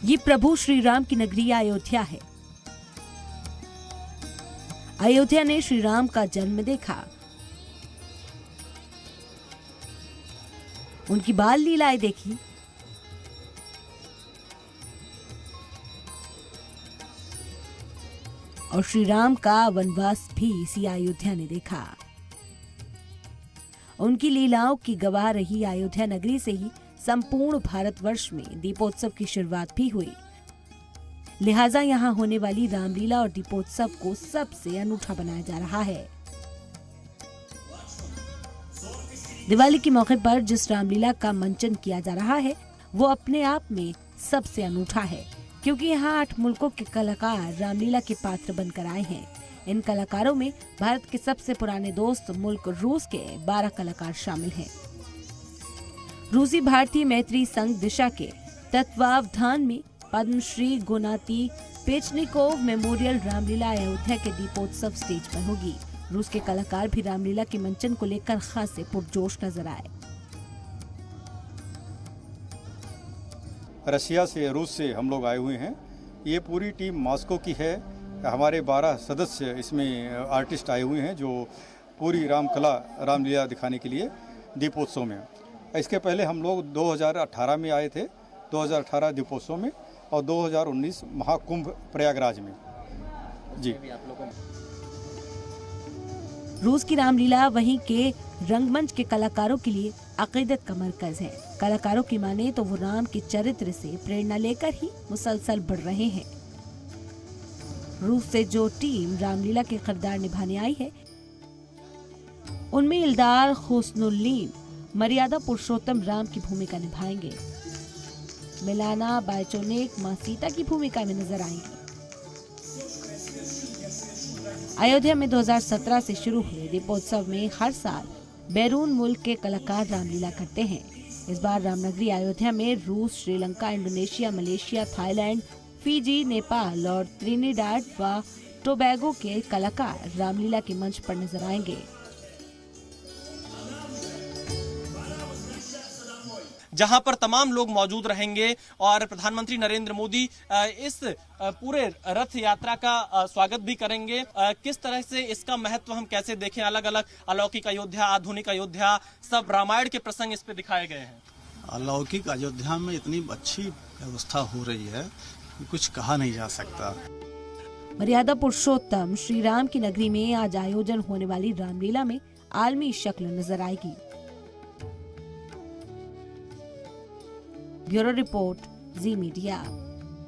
ये प्रभु श्री राम की नगरी अयोध्या है। अयोध्या ने श्री राम का जन्म देखा, उनकी बाल लीलाएं देखी, और श्री राम का वनवास भी इसी अयोध्या ने देखा। उनकी लीलाओं की गवाह रही अयोध्या नगरी से ही संपूर्ण भारतवर्ष में दीपोत्सव की शुरुआत भी हुई। लिहाजा यहाँ होने वाली रामलीला और दीपोत्सव को सबसे अनूठा बनाया जा रहा है। दिवाली के मौके पर जिस रामलीला का मंचन किया जा रहा है वो अपने आप में सबसे अनूठा है, क्योंकि यहाँ 8 मुल्कों के कलाकार रामलीला के पात्र बनकर आए हैं। इन कलाकारों में भारत के सबसे पुराने दोस्त मुल्क रूस के 12 कलाकार शामिल हैं। रूसी भारतीय मैत्री संघ दिशा के तत्वावधान में पद्मश्री गोनाती पेचनिकोव मेमोरियल रामलीला अयोध्या के दीपोत्सव स्टेज पर होगी। रूस के कलाकार भी रामलीला के मंचन को लेकर खासे पुरजोश नजर आए। रशिया से, रूस से हम लोग आए हुए हैं। ये पूरी टीम मॉस्को की है। हमारे 12 सदस्य इसमें आर्टिस्ट आए हुए हैं जो पूरी रामलीला दिखाने के लिए दीपोत्सव में। इसके पहले हम लोग 2018 में आए थे, 2018 दीपोत्सव में, और 2019 महाकुंभ प्रयागराज में। जी, रूस की रामलीला वहीं के रंगमंच के कलाकारों के लिए अकीदत का मरकज है। कलाकारों की माने तो वो राम के चरित्र से प्रेरणा लेकर ही मुसलसल बढ़ रहे हैं। रूस से जो टीम रामलीला के किरदार निभाने आई है उनमें इल्दार हुस्नुल्लीन मर्यादा पुरुषोत्तम राम की भूमिका निभाएंगे। मिलाना बायचोनेक मां सीता की भूमिका में नजर आएंगी। अयोध्या में 2017 से शुरू हुए दीपोत्सव में हर साल बैरून मुल्क के कलाकार रामलीला करते हैं। इस बार रामनगरी अयोध्या में रूस, Sri Lanka, Indonesia, Malaysia, Thailand, Fiji, Nepal और त्रिनिडाद व टोबैगो के कलाकार रामलीला के मंच पर नजर आएंगे। जहां पर तमाम लोग मौजूद रहेंगे और प्रधानमंत्री नरेंद्र मोदी इस पूरे रथ यात्रा का स्वागत भी करेंगे। किस तरह से इसका महत्व हम कैसे देखें? अलग अलग अलौकिक अयोध्या, आधुनिक अयोध्या, सब रामायण के प्रसंग इस पे दिखाए गए हैं। अलौकिक अयोध्या में इतनी अच्छी व्यवस्था हो रही है कि कुछ कहा नहीं जा सकता। मर्यादा पुरुषोत्तम श्री राम की नगरी में आज आयोजन होने वाली रामलीला में आलमी शक्ल नजर आएगी। ब्यूरो रिपोर्ट, जी मीडिया।